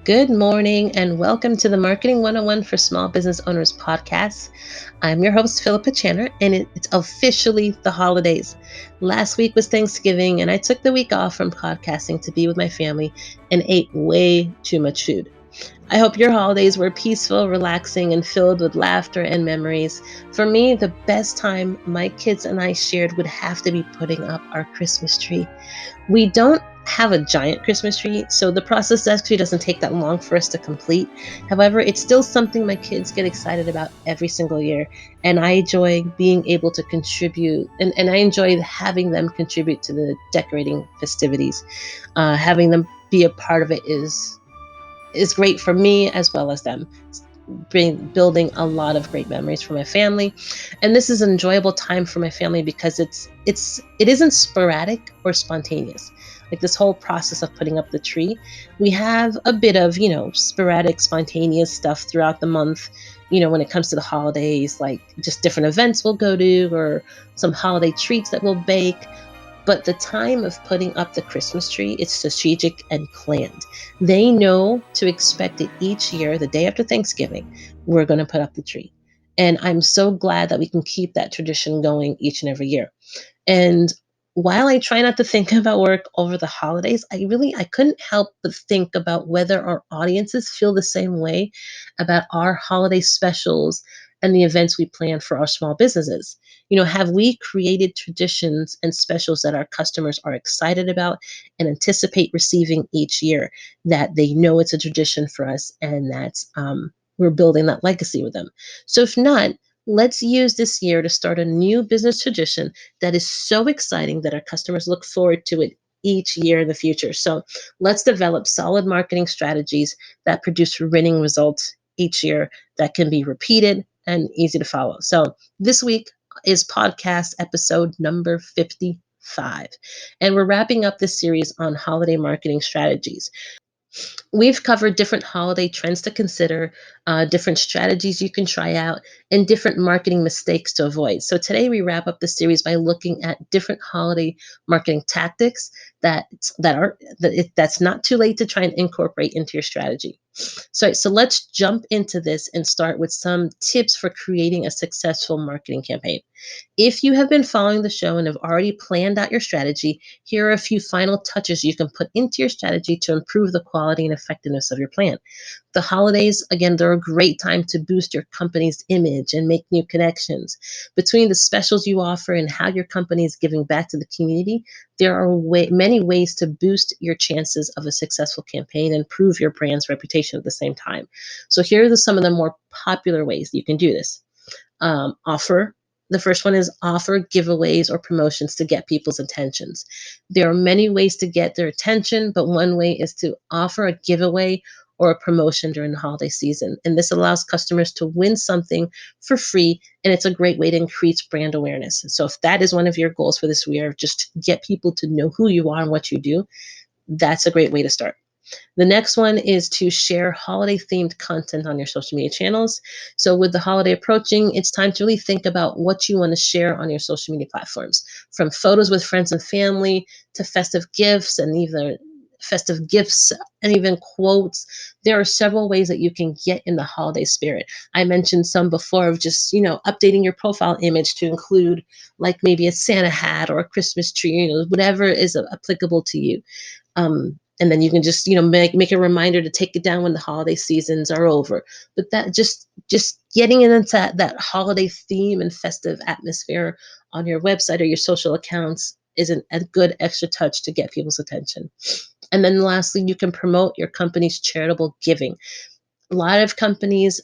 Good morning and welcome to the Marketing 101 for Small Business Owners podcast. I'm your host, Philippa Channer, and it's officially the holidays. Last week was Thanksgiving, and I took the week off from podcasting to be with my family and ate way too much food. I hope your holidays were peaceful, relaxing, and filled with laughter and memories. For me, the best time my kids and I shared would have to be putting up our Christmas tree. We don't have a giant Christmas tree, so the process actually doesn't take that long for us to complete. However, it's still something my kids get excited about every single year, and I enjoy being able to contribute, and I enjoy having them contribute to the decorating festivities. Having them be a part of it is great for me as well as them. Building a lot of great memories for my family, and this is an enjoyable time for my family because it isn't sporadic or spontaneous. Like this whole process of putting up the tree, we have a bit of sporadic, spontaneous stuff throughout the month. When it comes to the holidays, like just different events we'll go to or some holiday treats that we'll bake. But the time of putting up the Christmas tree, it's strategic and planned. They know to expect it each year, the day after Thanksgiving, we're going to put up the tree. And I'm so glad that we can keep that tradition going each and every year. And while I try not to think about work over the holidays, I couldn't help but think about whether our audiences feel the same way about our holiday specials and the events we plan for our small businesses. Have we created traditions and specials that our customers are excited about and anticipate receiving each year, that they know it's a tradition for us and that's we're building that legacy with them? So if not, let's use this year to start a new business tradition that is so exciting that our customers look forward to it each year in the future. So let's develop solid marketing strategies that produce winning results each year that can be repeated and easy to follow. So this week is podcast episode number 55. And we're wrapping up this series on holiday marketing strategies. We've covered different holiday trends to consider, different strategies you can try out, and different marketing mistakes to avoid. So today we wrap up the series by looking at different holiday marketing tactics that's not too late to try and incorporate into your strategy. So let's jump into this and start with some tips for creating a successful marketing campaign. If you have been following the show and have already planned out your strategy, here are a few final touches you can put into your strategy to improve the quality and effectiveness of your plan. The holidays, again, they're a great time to boost your company's image and make new connections. Between the specials you offer and how your company is giving back to the community, there are many ways to boost your chances of a successful campaign and improve your brand's reputation at the same time. So here are some of the more popular ways you can do this. Offer. The first one is offer giveaways or promotions to get people's attentions. There are many ways to get their attention, but one way is to offer a giveaway or a promotion during the holiday season. And this allows customers to win something for free, and it's a great way to increase brand awareness. So if that is one of your goals for this year, just to get people to know who you are and what you do, that's a great way to start. The next one is to share holiday themed content on your social media channels. So, with the holiday approaching, it's time to really think about what you want to share on your social media platforms, from photos with friends and family to festive gifts and even quotes. There are several ways that you can get in the holiday spirit. I mentioned some before of just, updating your profile image to include like maybe a Santa hat or a Christmas tree, whatever is applicable to you. And then you can just make a reminder to take it down when the holiday seasons are over. But that just getting into that holiday theme and festive atmosphere on your website or your social accounts is a good extra touch to get people's attention. And then lastly, you can promote your company's charitable giving. A lot of companies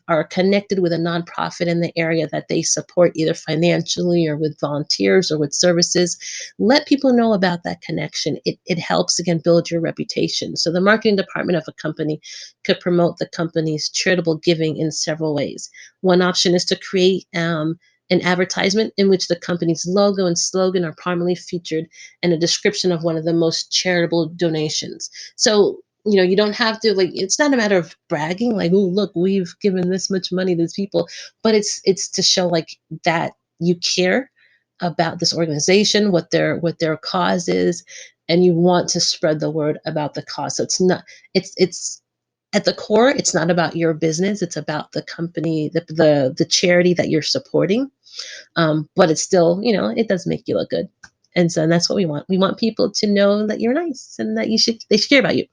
are connected with a nonprofit in the area that they support, either financially or with volunteers or with services. Let people know about that connection. It helps, again, build your reputation. So the marketing department of a company could promote the company's charitable giving in several ways. One option is to create an advertisement in which the company's logo and slogan are prominently featured, and a description of one of the most charitable donations. So you don't have to, like, it's not a matter of bragging, like, oh, look, we've given this much money to these people, but it's to show like that you care about this organization, what their cause is, and you want to spread the word about the cause. So it's not it's At the core, it's not about your business, it's about the company, the charity that you're supporting. But it's still, it does make you look good. And that's what we want. We want people to know that you're nice and that they should care about you.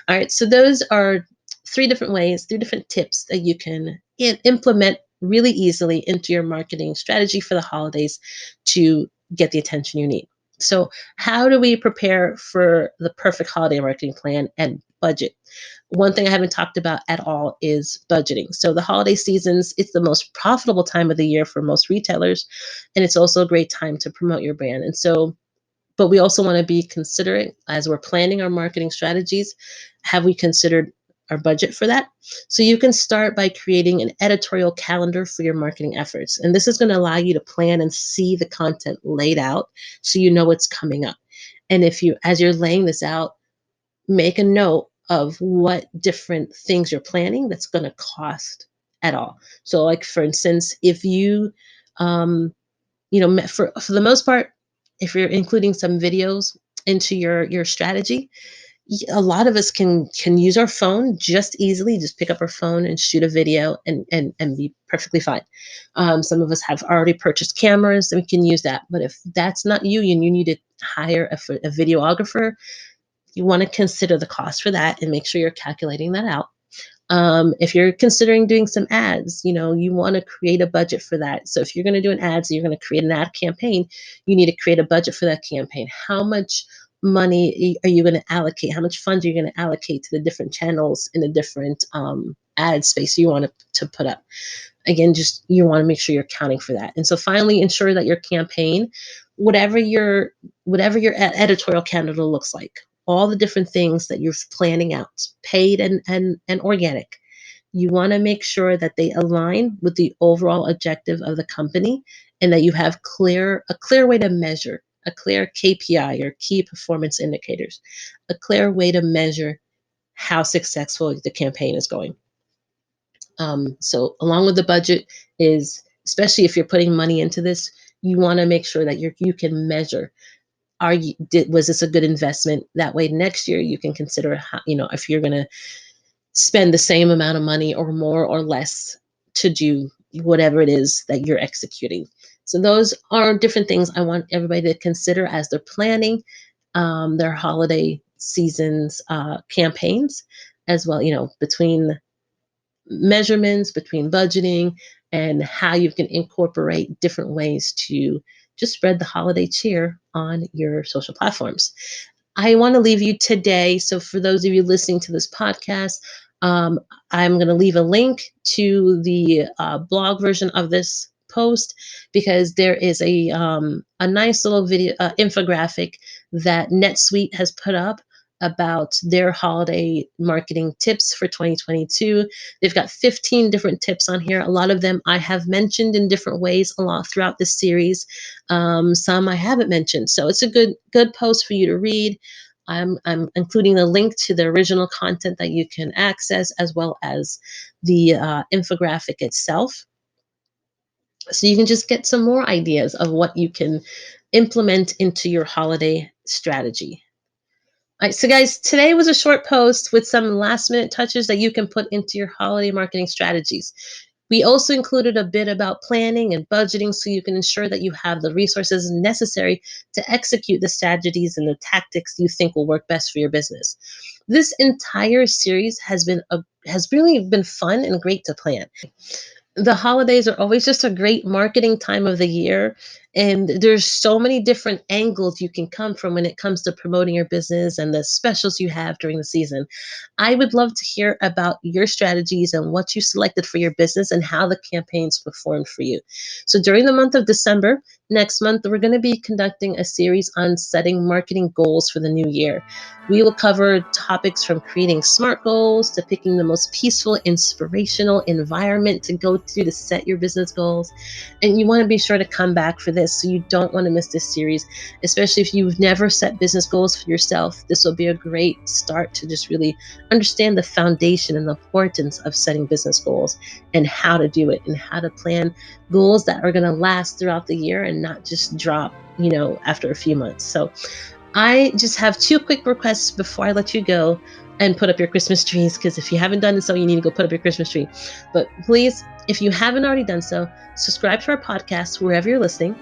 All right. So those are three different ways, three different tips that you can implement really easily into your marketing strategy for the holidays to get the attention you need. So, how do we prepare for the perfect holiday marketing plan and budget? One thing I haven't talked about at all is budgeting. So, the holiday seasons, it's the most profitable time of the year for most retailers, and it's also a great time to promote your brand. And so, but we also want to be considerate as we're planning our marketing strategies. Have we considered our budget for that? So you can start by creating an editorial calendar for your marketing efforts. And this is going to allow you to plan and see the content laid out so you know what's coming up. And as you're laying this out, make a note of what different things you're planning that's going to cost at all. So, like for instance, if you um, for the most part, if you're including some videos into your strategy, a lot of us can use our phone just easily, just pick up our phone and shoot a video and be perfectly fine. Some of us have already purchased cameras and we can use that. But if that's not you and you need to hire a videographer, you want to consider the cost for that and make sure you're calculating that out. If you're considering doing some ads, you want to create a budget for that. So if you're going to do an ad, so you're going to create an ad campaign, you need to create a budget for that campaign. How much money are you going to allocate? How much funds are you going to allocate to the different channels in the different ad space you want to put up? Again, just you want to make sure you're accounting for that. And so finally, ensure that your campaign, whatever your editorial calendar looks like, all the different things that you're planning out, paid and organic, you want to make sure that they align with the overall objective of the company and that you have a clear way to measure, a clear KPI or key performance indicators, a clear way to measure how successful the campaign is going. So along with the budget is, especially if you're putting money into this, you want to make sure that you can measure, was this a good investment? That way next year you can consider how, if you're going to spend the same amount of money or more or less to do whatever it is that you're executing. So those are different things I want everybody to consider as they're planning their holiday seasons campaigns as well, between measurements, between budgeting, and how you can incorporate different ways to just spread the holiday cheer on your social platforms. I want to leave you today. So, for those of you listening to this podcast, um, I'm going to leave a link to the blog version of this post because there is a nice little video infographic that NetSuite has put up about their holiday marketing tips for 2022. They've got 15 different tips on here. A lot of them I have mentioned in different ways a lot throughout this series. Some I haven't mentioned. So it's a good post for you to read. I'm including the link to the original content that you can access as well as the infographic itself. So you can just get some more ideas of what you can implement into your holiday strategy. All right, so guys, today was a short post with some last minute touches that you can put into your holiday marketing strategies. We also included a bit about planning and budgeting so you can ensure that you have the resources necessary to execute the strategies and the tactics you think will work best for your business. This entire series has really been fun and great to plan. The holidays are always just a great marketing time of the year, and there's so many different angles you can come from when it comes to promoting your business and the specials you have during the season. I would love to hear about your strategies and what you selected for your business and how the campaigns performed for you. So during the month of December, next month, we're going to be conducting a series on setting marketing goals for the new year. We will cover topics from creating smart goals to picking the most peaceful, inspirational environment to go to set your business goals. And you want to be sure to come back for this. So you don't want to miss this series, especially if you've never set business goals for yourself. This will be a great start to just really understand the foundation and the importance of setting business goals and how to do it and how to plan goals that are going to last throughout the year and not just drop, after a few months. So I just have two quick requests before I let you go. and put up your Christmas trees, because if you haven't done so, you need to go put up your Christmas tree. But please, if you haven't already done so, subscribe to our podcast wherever you're listening.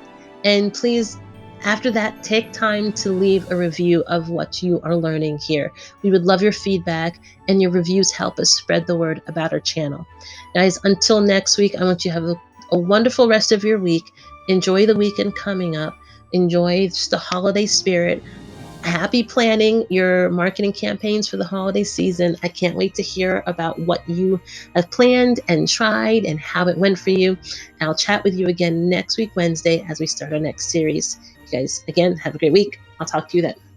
And please, after that, take time to leave a review of what you are learning here. We would love your feedback, and your reviews help us spread the word about our channel. Guys, until next week, I want you to have a wonderful rest of your week. Enjoy the weekend coming up. Enjoy just the holiday spirit. Happy planning your marketing campaigns for the holiday season. I can't wait to hear about what you have planned and tried and how it went for you. I'll chat with you again next week, Wednesday, as we start our next series. You guys, again, have a great week. I'll talk to you then.